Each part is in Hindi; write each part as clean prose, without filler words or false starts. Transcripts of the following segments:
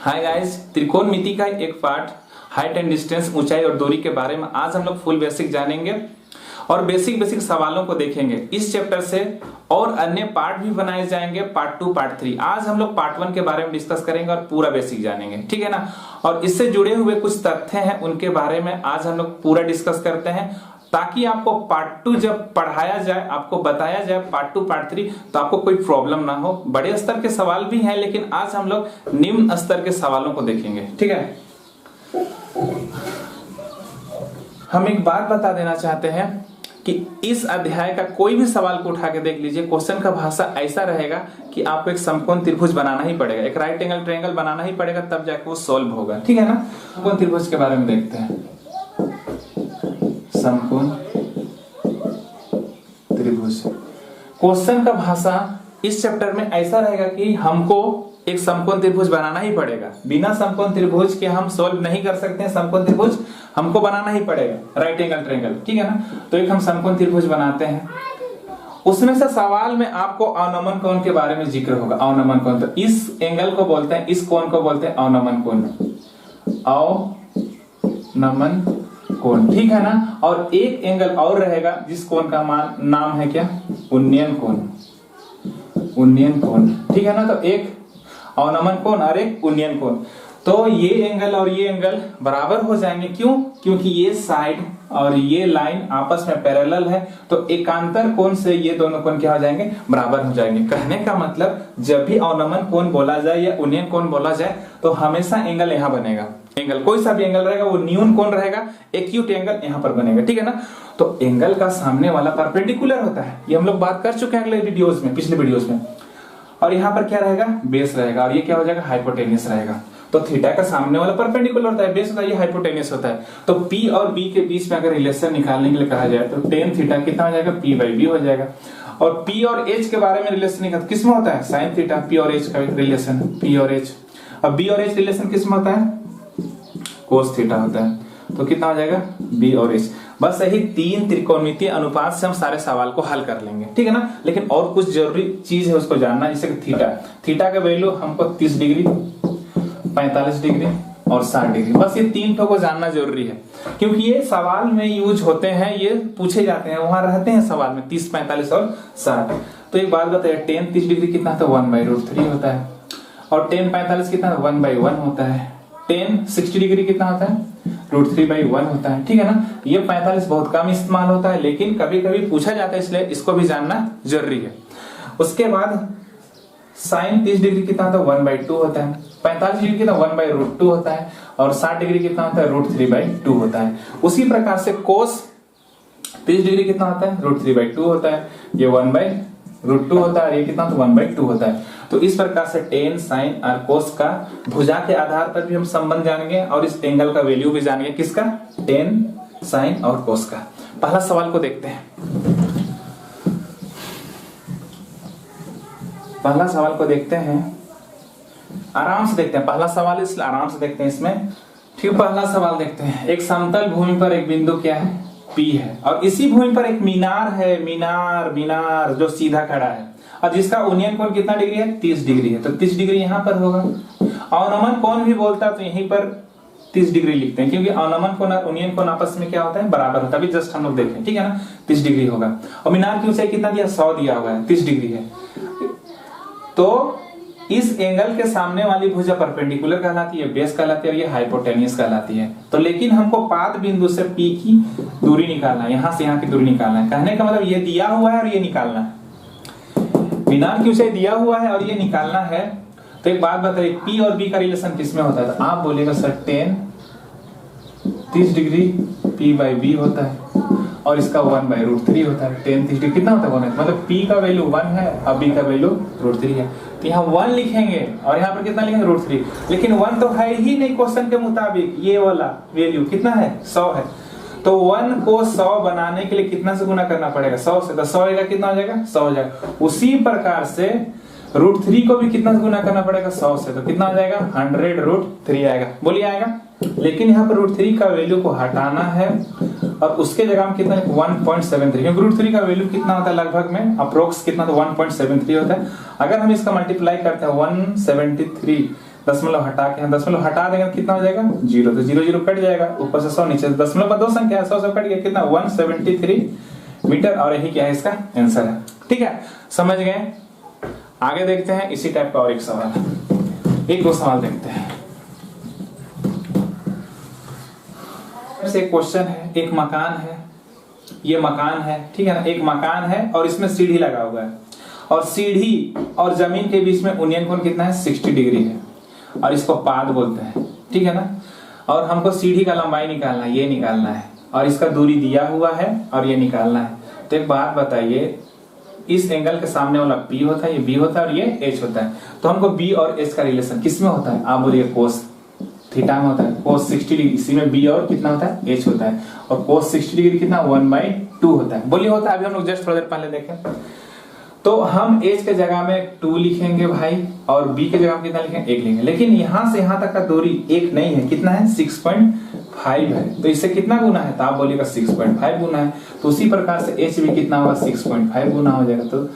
हाय गाइस, त्रिकोणमिति का एक पार्ट हाइट एंड डिस्टेंस, ऊंचाई और दूरी के बारे में आज हम लोग फुल बेसिक जानेंगे और बेसिक सवालों को देखेंगे। इस चैप्टर से और अन्य पार्ट भी बनाए जाएंगे, पार्ट 2 पार्ट 3। आज हम लोग पार्ट 1 के बारे में डिस्कस करेंगे और पूरा बेसिक जानेंगे, ठीक है ना। और इससे जुड़े हुए कुछ तथ्य हैं, उनके बारे में आज हम लोग पूरा डिस्कस करते हैं, ताकि आपको पार्ट 2 जब पढ़ाया जाए, आपको बताया जाए पार्ट 2 पार्ट 3, तो आपको कोई प्रॉब्लम ना हो। बड़े स्तर के सवाल भी हैं, लेकिन आज हम लोग निम्न स्तर के सवालों को देखेंगे, ठीक है। हम एक बात बता देना चाहते हैं कि इस अध्याय का कोई भी सवाल को उठा के देख लीजिए, क्वेश्चन का भाषा ऐसा रहेगा कि आपको एक समकोण त्रिभुज बनाना ही पड़ेगा, एक राइट एंगल ट्रायंगल बनाना ही पड़ेगा, तब जाके वो सॉल्व होगा, ठीक है ना। समकोण त्रिभुज के बारे में देखते हैं। समकोण त्रिभुज क्वेश्चन का भाषा इस चैप्टर में ऐसा रहेगा कि हमको एक समकोण त्रिभुज बनाना ही पड़ेगा। बिना समकोण त्रिभुज के हम सॉल्व नहीं कर सकते हैं। समकोण त्रिभुज हमको बनाना ही पड़ेगा, राइट एंगल ट्रायंगल, ठीक है ना। तो एक हम समकोण त्रिभुज बनाते हैं, उसमें से सवाल में आपको अवनमन कोण के बारे में जिक्र होगा। अवनमन कोण, तो इस एंगल को बोलते हैं, इस कोण को बोलते हैं अवनमन कोण, अवनमन कोण, ठीक है ना। और एक एंगल और रहेगा जिस कोण का नाम है क्या, उन्नयन कोण, उन्नयन कोण, ठीक है ना। तो एक अवनमन कोण और एक उन्नयन कोण, तो ये एंगल और ये एंगल बराबर हो जाएंगे। क्यों? क्योंकि ये साइड और ये लाइन आपस में पैरेलल है, तो एकांतर कोण से ये दोनों कोण क्या हो जाएंगे, बराबर हो जाएंगे। कहने का मतलब जब भी अवनमन कोण बोला जाए या उन्नयन कोण बोला जाए, तो हमेशा एंगल यहाँ बनेगा। एंगल कोई सा भी एंगल रहेगा, वो न्यून कोण रहेगा, एक्यूट एंगल यहाँ पर बनेगा, ठीक है ना। तो एंगल का सामने वाला परपेंडिकुलर होता है, ये हम लोग बात कर चुके हैं अगले वीडियोस में, पिछले वीडियोस में। और यहाँ पर क्या रहेगा, बेस रहेगा, और ये क्या हो जाएगा, हाइपोटेन्यूस रहेगा। तो थीटा का सामने वाला परपेंडिकुलर होता है, बेस होता है, ये हाइपोटेन्यूस होता है। तो P और B के बीच में अगर रिलेशन निकालने के लिए कहा जाए, तो tan थीटा कितना हो जाएगा, P/B हो जाएगा। और P और H के बारे में रिलेशन निकाल किसमें होता है, sin थीटा। P और H का रिलेशन, P और H। अब B और H रिलेशन किसमें होता है, cos थीटा होता है। तो कितना हो जाएगा, B और H। बस यही 3 त्रिकोणमितीय अनुपात से हम सारे सवाल को हल कर लेंगे, ठीक है ना। लेकिन और कुछ जरूरी चीज है उसको जानना, जैसे कि थीटा का वैल्यू हमको 30 डिग्री, 45 डिग्री और 60 डिग्री, बस ये 3 ठो को जानना जरूरी है, क्योंकि ये सवाल में यूज होते हैं, ये पूछे जाते हैं, वहां रहते हैं सवाल में 30, 45 और 60। तो एक बात बताइए, tan 30 डिग्री कितना होता है, 1/√3 होता है। और tan 45 कितना, 1/1 होता है। tan 60 डिग्री कितना होता है, √3/1 होता है, ठीक है ना। ये 45 बहुत कम इस्तेमाल होता है, लेकिन कभी कभी पूछा जाता है, इसलिए इसको भी जानना जरूरी है। उसके बाद sin 30 डिग्री कितना होता है, 1/2 होता है। 45 डिग्री कितना, 1/√2 होता है। और 60 डिग्री कितना होता है, √3/2 होता है। उसी प्रकार से cos 30 डिग्री कितना होता है, √3/2 होता है। ये 1/√2 होता है, और ये कितना, 1/2 होता है। तो इस प्रकार से tan, sin और cos का भुजा के आधार पर भी हम संबंध जानेंगे, और इस एंगल का वैल्यू भी जानेंगे, किसका, tan, sin और cos का। पहला सवाल को देखते हैं, पहला सवाल को देखते हैं, आराम से देखते हैं। पहला सवाल इसलिए आराम से देखते हैं इसमें, ठीक। पहला सवाल देखते हैं। एक समतल भूमि पर एक बिंदु क्या है, P है, और इसी भूमि पर एक मीनार है, मीनार जो सीधा खड़ा है, और जिसका उन्नयन कोण कितना डिग्री है, 30 डिग्री है। तो 30 डिग्री यहाँ पर होगा। अवनमन कोण भी बोलता है, तो यहीं पर 30 डिग्री लिखते हैं, क्योंकि अवनमन कोण और उन्नयन कोण आपस में क्या होता है, बराबर होता है। अभी जस्ट हम लोग देखें, ठीक है ना, 30 डिग्री होगा। और मीनार की ऊंचाई कितना दिया, 100 दिया हुआ है, 30 डिग्री है। तो इस एंगल के सामने वाली भुजा परपेंडिकुलर कहलाती है, बेस कहलाती है, और ये हाइपोटेन्यूस कहलाती है। तो लेकिन हमको पाद बिंदु से P की दूरी निकालना है, यहां से यहां की दूरी निकालना है। कहने का मतलब ये दिया हुआ है और ये निकालना है। मीनार की ऊंचाई दिया हुआ है और ये निकालना है। तो एक बात बताइए, P और B का रिलेशन किसमें होता है, तो आप बोलेगा सर tan 30 डिग्री P/B होता है, और इसका 1/√3 होता है। tan 30 डिग्री कितना होता है, 1, मतलब P का वैल्यू 1 है और B का वैल्यू √3 है। तो यहाँ 1 लिखेंगे और यहाँ पर कितना लिखेंगे, √3। लेकिन 1 तो है ही नहीं क्वेश्चन के मुताबिक, ये वाला वैल्यू कितना है, 100 है। तो 1 को 100 बनाने के लिए कितना से गुना करना पड़ेगा, 100 से। तो 100 का कितना हो जाएगा, 100 हो जाएगा। उसी प्रकार से √3 को भी कितना से गुना करना पड़ेगा, 100 से। तो कितना हो जाएगा, 100√3 आएगा, बोलिए आएगा। लेकिन यहाँ पर √3 का वैल्यू को हटाना है, और उसके जगह हम कितना, 1.73, क्योंकि √3 का वैल्यू कितना होता है लगभग में, अप्रोक्स कितना, तो 1.73 होता है। अगर हम इसका मल्टीप्लाई करते हैं 173 दशमलव हटा के, दशमलव हटा देंगे कितना हो जाएगा 0, तो 0 0 कट जाएगा, ऊपर से 100 नीचे दशमलव पर 2 संख्या है, 100 से कट गया कितना 173 मीटर, और यही क्या है इसका आंसर है। ठीक है, समझ गए। आगे देखते हैं इसी टाइप का और एक सवाल, एक दो सवाल देखते हैं। एक क्वेश्चन है, एक मकान है, ये मकान है, ठीक है ना, एक मकान है और इसमें सीढ़ी लगा हुआ है, और सीढ़ी और जमीन के बीच में उन्नयन कोण कितना है 60 डिग्री है, और इसको पाद बोलते हैं, ठीक है ना। और हमको सीढ़ी का लंबाई निकालना है, ये निकालना है, और इसका दूरी दिया हुआ है और ये निकालना है। तो एक बात बताइए, इस एंगल के सामने वाला P होता है, ये B होता है और ये H होता है, तो हमको B और H का रिलेशन किस में होता है, आप बोलिए कोस थीटा में होता है, कोस 60 डिग्री, इसी में B और कितना होता है H होता है, और कोस 60 डिग्री कितना 1/2 होता है, बोलिए होता है। अभी हम लोग जस्ट थोड़ा देर पहले देखें, तो हम H के जगह में 2 लिखेंगे भाई, और B के जगह में कितना लिखेंगे 1 लिखेंगे, लेकिन यहां से यहां तक का दूरी 1 नहीं है, कितना है 6.5 है, तो इससे कितना गुना है, तो आप बोलिएगा 6.5 गुना है। तो उसी प्रकार से H भी कितना होगा 6.5 गुना हो जाएगा, तो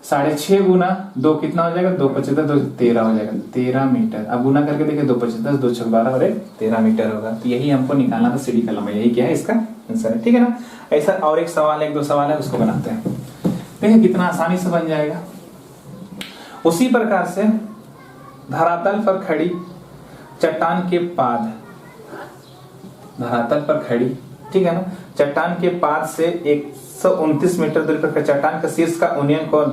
6.5 गुना 2 कितना हो जाएगा 2 25 2 13 हो जाएगा, 13 मीटर। अब गुना करके देखिए 2 25 2 6 12 और 13 मीटर होगा। तो यही हमको निकालना था सीढ़ी का लंबाई, यही क्या है इसका आंसर है, ठीक है ना। ऐसा और एक सवाल है, एक दो सवाल है, उसको बनाते हैं, देखिए कितना आसानी से बन जाएगा। उसी प्रकार से धरातल पर खड़ी चट्टान के पाद, धरातल पर खड़ी, ठीक है ना, चट्टान के पाद से 129 मीटर दूरी पर चट्टान का शीर्ष का उन्नयन कोण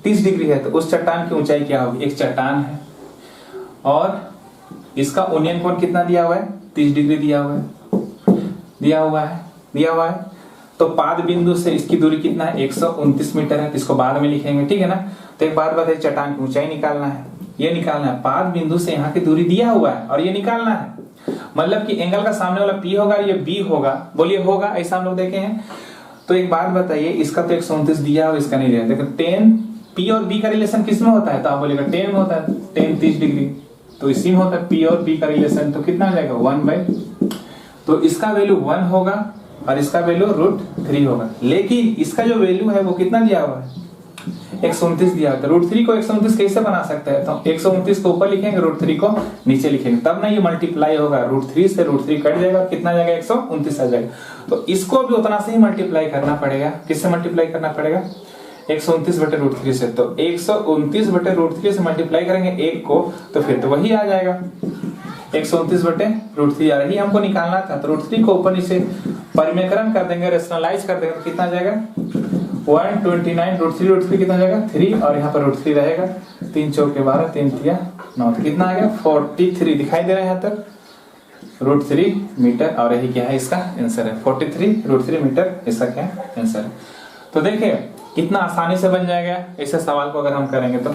30 डिग्री है, तो उस चट्टान की ऊंचाई क्या होगी। एक चट्टान है और इसका उन्नयन कोण कितना दिया हुआ है 30 डिग्री दिया हुआ है, तो पाद बिंदु से इसकी दूरी कितना है 129 मीटर है, इसको बाद में लिखेंगे, ठीक है ना। तो एक बात बताइए, चट्टान की ऊंचाई निकालना है, ये निकालना है, पाद बिंदु से यहाँ की दूरी दिया हुआ है और ये निकालना है, मतलब कि एंगल का सामने वाला P होगा, ये B होगा, बोलिए होगा, ऐसा हम लोग देखे हैं। तो एक बात बताइए, इसका तो 129 दिया और इसका नहीं दिया, देखो 10 P और B का रिलेशन किस में होता है, तो आप बोलिएगा 10 में होता है, 10 30 डिग्री, तो इसी में होता है P और B का रिलेशन, तो कितना हो जाएगा 1/, तो इसका वैल्यू 1 होगा और इसका वैल्यू √3 होगा, लेकिन इसका जो वैल्यू है वो कितना दिया हुआ है 129 दिया होता है। √3 को 129 कैसे बना सकते हैं, तो 129 को ऊपर लिखेंगे, √3 को नीचे लिखेंगे, तब ना ये मल्टीप्लाई होगा, √3 से √3 कट जाएगा, कितना जाएगा 129 आ जाएगा। तो इसको भी उतना से ही मल्टीप्लाई करना पड़ेगा, किससे मल्टीप्लाई करना पड़ेगा 129/√3 से, तो 129/√3 से मल्टीप्लाई करेंगे 1 को, तो फिर तो वही आ जाएगा 129/√3, यही हमको निकालना था। तो √3 को ऊपर नीचे परिमेयकरण कर देंगे, रेशनलाइज कर देंगे, तो कितना जाएगा 129, √3 कितना जाएगा 3, और यहाँ पर √3 रहेगा, 3 चौके 12 3 तिया 9, तो कितना आ गया 43 दिखाई दे रहा है यहाँ तक √3 मीटर, और यही क्या है इसका आंसर है 43 √3 मीटर, इसका क्या आंसर है। तो देखिए कितना आसानी से बन जाएगा ऐसे सवाल को अगर हम करेंगे तो।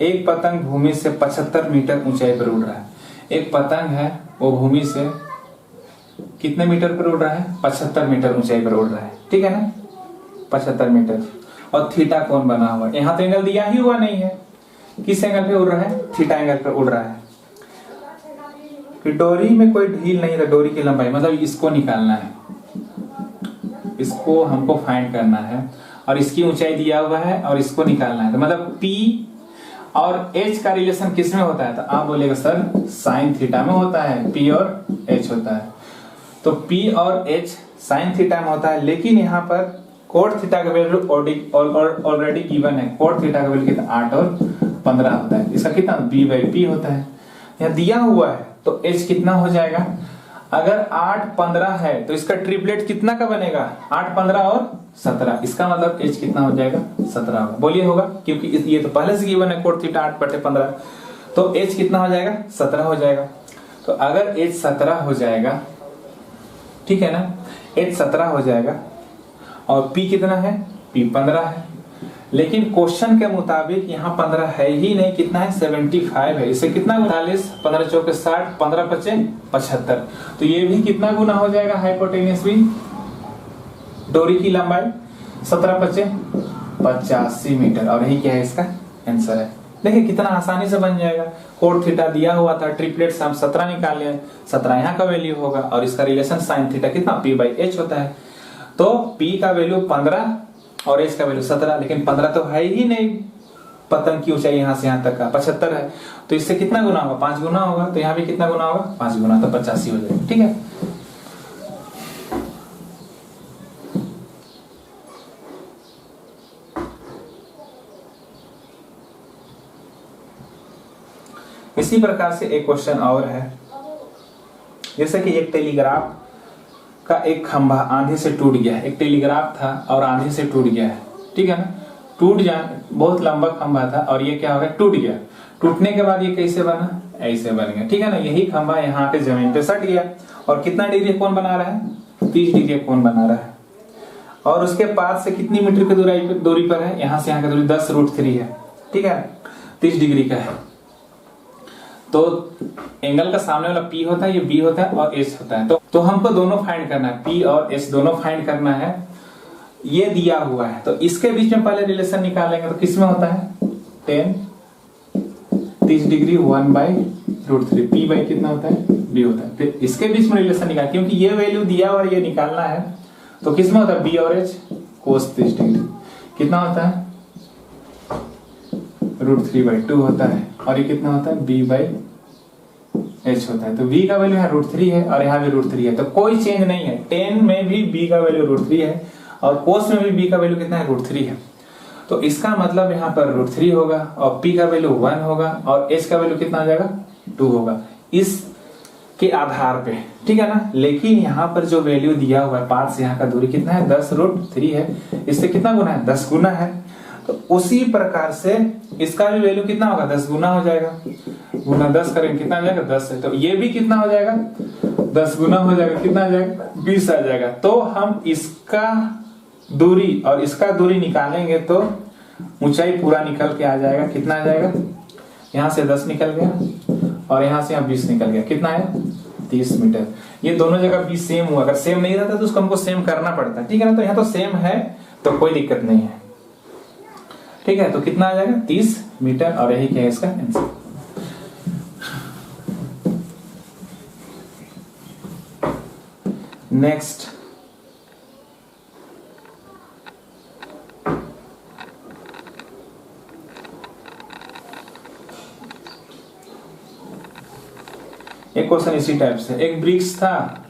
एक पतंग भूमि से 75 मीटर ऊंचाई पर उड़ रहा है, एक पतंग है वो भूमि से कितने मीटर पर उड़ रहा है 75 मीटर ऊंचाई पर उड़ रहा है, ठीक है ना 75 मीटर, और थीटा कोण बना हुआ है, यहाँ तो एंगल दिया ही हुआ नहीं है, किस एंगल पे उड़ रहा है थीटा एंगल पे उड़ रहा है, कि डोरी में कोई ढील नहीं है, डोरी की लंबाई मतलब इसको निकालना है, इसको हमको फाइंड करना है, और इसकी ऊंचाई दिया हुआ है और इसको निकालना है, तो मतलब P और H का रिलेशन किस में होता है, तो आप बोलेगा सर साइन थीटा में होता है, P और H होता है, तो P और H साइन थीटा में होता है, लेकिन यहाँ पर कोट थीटा का वैल्यू ऑलरेडी गिवन है, कोट थीटा का वैल्यू कितना 8 और 15 होता है, इसका कितना B/P होता है, यहाँ दिया हुआ है, तो H कितना हो जाएगा, अगर 8 15 है तो इसका ट्रिपलेट कितना का बनेगा 8 15 और 17, इसका मतलब H कितना हो जाएगा 17 होगा, बोलिए होगा, क्योंकि ये तो पहले से गिवन है कोट थीटा 8/15, तो H कितना हो जाएगा 17 हो जाएगा। तो अगर H 17 हो जाएगा, ठीक है ना, H 17 हो जाएगा और P कितना है P 15 है, लेकिन क्वेश्चन के मुताबिक यहाँ 15 है ही नहीं, कितना है 75 है, इसे कितना 40 15 चौके 60 15 पचे 75, तो ये भी कितना गुना हो जाएगा हाइपोटेन्यूस भी, डोरी की लंबाई 17 पचे 85 मीटर, और यही क्या है इसका आंसर है। देखिए कितना आसानी से बन जाएगा, कोट थीटा दिया हुआ था, ट्रिपलेट से हम 17 निकाल लें, 17 यहाँ का वैल्यू होगा, और इसका रिलेशन साइन थीटा कितना P/H होता है, तो P का वैल्यू 15 और H का वैल्यू 17, लेकिन 15 तो है ही नहीं, पतंग की ऊंचाई यहाँ से यहाँ तक का 75 है, तो इससे कितना गुना होगा, 5 गुना होगा। तो यहाँ भी कितना गुना होगा, 5 गुना, तो 85 हो जाएगा। ठीक है, इसी प्रकार से एक क्वेश्चन और है, जैसे कि एक टेलीग्राफ का एक खंभा आंधी से टूट गया है। एक टेलीग्राफ था और आंधी से टूट गया है, ठीक है ना। टूट जाए, बहुत लंबा खंभा था और ये क्या हो गया, टूट गया। टूटने के बाद ये कैसे बना, ऐसे बन गया, ठीक है ना। यही खंभा यहाँ पे जमीन पे सट गया और कितना डिग्री कोण बना रहा है, 30 डिग्री कोण बना रहा है। और उसके पास से कितनी मीटर की दूरी पर है, यहाँ से यहाँ की दूरी 10√3 है, ठीक है, 30 डिग्री का है। तो एंगल का सामने वाला P होता है, ये B होता है और H होता है। तो हमको दोनों फाइंड करना है, P और H दोनों फाइंड करना है। ये दिया हुआ है तो इसके बीच में पहले रिलेशन निकालेंगे। तो किसमें होता है, 30 डिग्री 1/√3, P बाई कितना होता है, B होता है। फिर इसके बीच में रिलेशन निकाल, क्योंकि ये वैल्यू दिया और ये निकालना है। तो किसमें होता है, B और H, cos 30 डिग्री कितना होता है, √3/2 होता है। और ये कितना होता है, B/H होता है। तो V का वैल्यू यहाँ √3 है और यहाँ भी √3 है, तो कोई चेंज नहीं है। tan में भी B का वैल्यू √3 है और cos में भी B का वैल्यू कितना है, √3 है। तो इसका मतलब यहाँ पर √3 होगा और P का वैल्यू 1 होगा और H का वैल्यू कितना आ जाएगा, 2 होगा, इस के आधार पे, ठीक है ना। लेकिन यहाँ पर जो वैल्यू दिया हुआ है, 5 से यहाँ का दूरी कितना है, 10√3 है, इससे कितना गुना है, 10 गुना है। तो उसी प्रकार से इसका भी वैल्यू कितना होगा, 10 गुना हो जाएगा। गुना 10 करेंगे कितना आ जाएगा, 10 है। तो ये भी कितना हो जाएगा, 10 गुना हो जाएगा, कितना आ जाएगा, 20 आ जाएगा। तो हम इसका दूरी और इसका दूरी निकालेंगे तो ऊंचाई पूरा निकल के आ जाएगा। कितना आ जाएगा, यहाँ से 10 निकल गया और यहाँ से यहाँ 20 निकल गया, कितना है, 30 मीटर। ये दोनों जगह 20 सेम हुआ, अगर सेम नहीं रहता तो उसको हमको सेम करना पड़ता है, ठीक है ना। तो यहाँ तो सेम है तो कोई दिक्कत नहीं है, ठीक है। तो कितना आ जाएगा, 30 मीटर, और यही क्या है इसका आंसर। नेक्स्ट, एक क्वेश्चन इसी टाइप से, एक वृक्ष था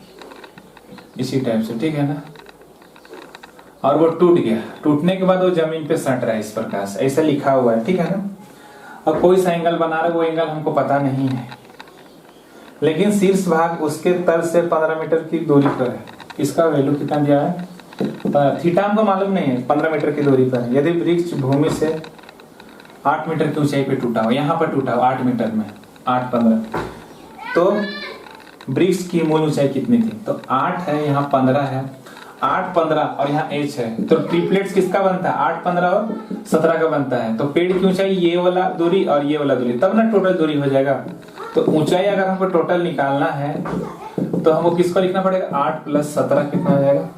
इसी टाइप से, ठीक है ना, और वो टूट गया। टूटने के बाद वो जमीन पे सट रहा है इस प्रकार से, ऐसा लिखा हुआ है, ठीक है ना। और कोई सा एंगल बना रहा है, वो एंगल हमको पता नहीं है, लेकिन शीर्ष भाग उसके तल से 15 मीटर की दूरी पर है। इसका वैल्यू कितना दिया है, थीटा हमको मालूम नहीं है, 15 मीटर की दूरी पर है। यदि वृक्ष भूमि से 8 मीटर की ऊंचाई पे टूटा हो, यहाँ पर टूटा हो 8 मीटर में, 8-15, तो वृक्ष की मूल ऊंचाई कितनी थी, तो 8 है, यहाँ 15 है, 8-15 और यहाँ H है। तो ट्रिपलेट्स किसका बनता है, 8-15 और 17 का बनता है। तो पेड़ की ऊंचाई ये वाला दूरी और ये वाला दूरी, तब ना टोटल दूरी हो जाएगा। तो ऊंचाई अगर हमको टोटल निकालना है तो हमको किसको लिखना पड़ेगा, 8 + 17 कितना हो जाएगा,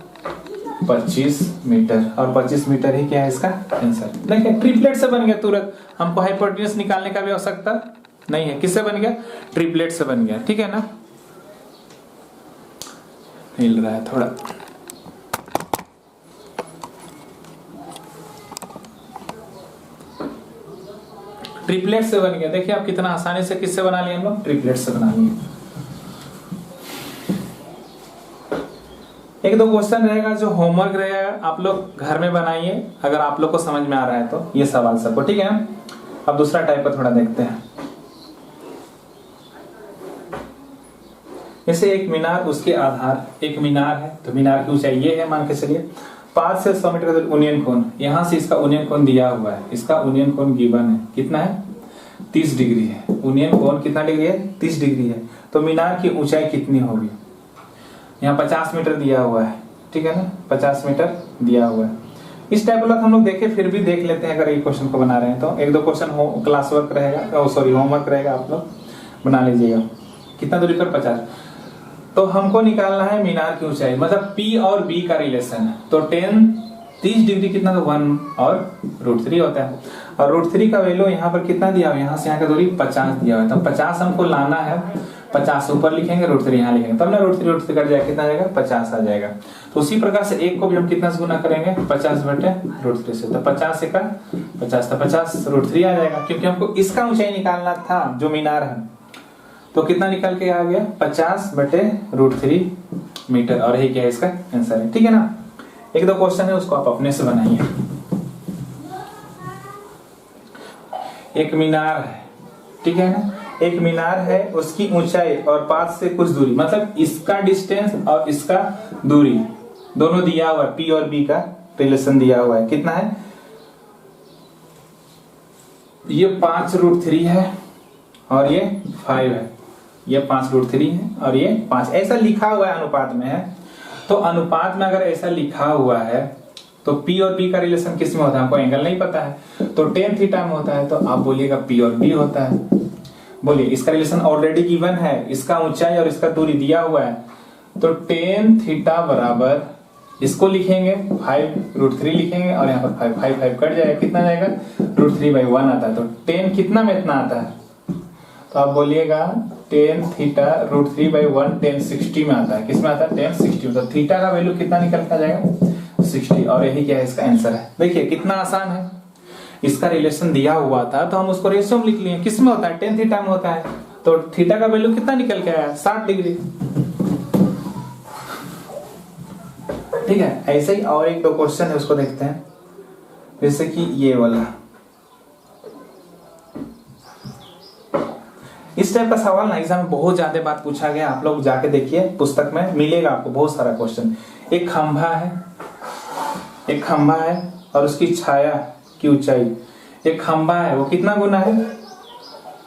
25 मीटर। और 25 मीटर ही क्या है इसका आंसर। देखिए ट्रिपलेट से बन गया तुरंत, हमको हाइपोटेन्यूज निकालने का भी आवश्यकता नहीं है। किससे बन गया, ट्रिपलेट से बन गया, ठीक है ना। हिल रहा है थोड़ा, ट्रिपलेट से बन गया। देखिए आप कितना आसानी से किससे बना लिए हम लोग, ट्रिपलेट से बना लिए। एक दो क्वेश्चन रहेगा जो होमवर्क रहेगा, आप लोग घर में बनाइए अगर आप लोग को समझ में आ रहा है तो ये सवाल सबको, ठीक है ना। अब दूसरा टाइप का थोड़ा देखते हैं। जैसे एक मीनार, उसके आधार, एक मीनार है तो मीनार की ऊंचाई ये है, मान के चलिए 5 से 100 मीटर का उन्नयन कोण, यहाँ से इसका उन्नयन कोण दिया हुआ है। इसका उन्नयन कोण गिवन है, कितना है, 30 डिग्री है। उन्नयन कोण कितना डिग्री है, 30 डिग्री है। तो मीनार की ऊंचाई कितनी होगी, यहाँ 50 मीटर दिया हुआ है, ठीक है ना, 50 मीटर दिया हुआ है। इस टाइप वाला हम लोग देखे, फिर भी देख लेते हैं अगर ये क्वेश्चन को बना रहे हैं तो। एक दो क्वेश्चन क्लास वर्क रहेगा, सॉरी होमवर्क रहेगा, आप लोग बना लीजिएगा। कितना दूरी पर, 50। तो हमको निकालना है मीनार की ऊंचाई, मतलब P और B का रिलेशन है। तो 30 डिग्री कितना, तो 1 और √3 होता है। और √3 का वैल्यू यहाँ पर कितना दिया हुआ है, यहाँ से यहाँ का दूरी 50 दिया हुआ है, तो 50 हमको लाना है, 50 ऊपर लिखेंगे, √3 यहाँ लिखेंगे, तब ना √3 कट जाएगा, कितना आ जाएगा 50 आ जाएगा। तो उसी प्रकार से एक को भी हम कितना से गुना करेंगे 50 बटे √3 से, तो 50 से का 50 तो 50 √3 आ जाएगा, क्योंकि हमको इसका ऊंचाई निकालना था जो मीनार है, तो कितना निकल के आ गया 50 बटे √3 मीटर, और यही क्या है इसका आंसर है। ठीक है ना, एक दो क्वेश्चन है उसको आप अपने से बनाइए। एक मीनार है, ठीक है ना, एक मीनार है, उसकी ऊंचाई और पास से कुछ दूरी, मतलब इसका डिस्टेंस और इसका दूरी दोनों दिया हुआ है, P और B का रिलेशन दिया हुआ है, कितना है, ये 5√3 है और ये 5 है, ये 5√3 है और ये 5, ऐसा लिखा हुआ है अनुपात में है। तो अनुपात में अगर ऐसा लिखा हुआ है तो P और B का रिलेशन किस में होता है, हमको एंगल नहीं पता है, तो tan थीटा में होता है, तो आप बोलिएगा P और B होता है। बोलिए, इसका रिलेशन ऑलरेडी गिवन है, इसका ऊंचाई और इसका दूरी दिया हुआ है, तो tan थीटा बराबर इसको लिखेंगे 5√3 लिखेंगे और यहाँ पर 5 कट जाएगा, कितना जाएगा √3/1 आता है, तो tan कितना में इतना आता है, तो आप बोलिएगा tan थीटा √3/1 tan 60 में आता है, किसमें आता है tan 60, तो थीटा का वैल्यू कितना निकल कर जाएगा 60, और यही क्या है इसका आंसर है। देखिए कितना आसान है, इसका रिलेशन दिया हुआ था तो हम उसको रेशियो में लिख लिए, किसमें होता है tan थीटा में होता है, तो थीटा का वैल्यू कितना निकल के आया 60 डिग्री। ठीक है, ऐसे ही और एक दो क्वेश्चन है उसको देखते हैं, जैसे कि ये वाला, इस टाइप का सवाल ना एग्जाम में बहुत ज्यादा बात पूछा गया, आप लोग जाके देखिए पुस्तक में मिलेगा आपको बहुत सारा क्वेश्चन। एक खंभा है और उसकी छाया की ऊंचाई, एक खंभा है वो कितना गुना है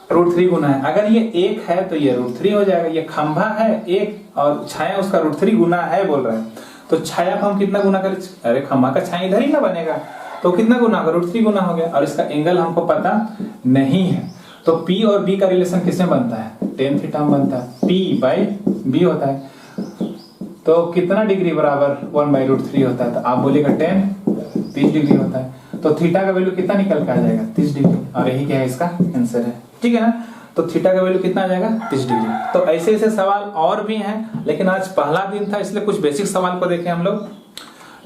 √3 गुना है, अगर ये 1 है तो ये √3 हो जाएगा, ये खंभा है 1 और छाया उसका √3 गुना है बोल रहा है, तो छाया को हम कितना गुना करें, अरे खंभा का छाया इधर ही ना बनेगा, तो कितना गुना होगा √3 गुना हो गया, और इसका एंगल हमको पता नहीं है, तो P और B का रिलेशन किसमें बनता है tan थीटा में बनता है, P/B होता है, तो कितना डिग्री बराबर 1/√3 होता है, तो आप बोलिएगा tan 30 डिग्री होता है, तो थीटा का वैल्यू कितना निकल के आ जाएगा 30 डिग्री, और यही क्या है इसका आंसर है। ठीक है ना, तो थीटा का वैल्यू कितना आ जाएगा 30 डिग्री। तो ऐसे ऐसे सवाल और भी हैं, लेकिन आज पहला दिन था इसलिए कुछ बेसिक सवाल को देखें हम लोग।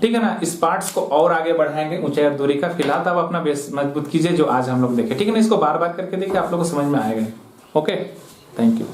ठीक है ना, इस पार्ट्स को और आगे बढ़ाएंगे ऊंचाई और दूरी का, फिलहाल तो आप अपना बेस मजबूत कीजिए जो आज हम लोग देखे। ठीक है ना, इसको बार बार करके देखिए, आप लोग को समझ में आएगा। Okay, thank you.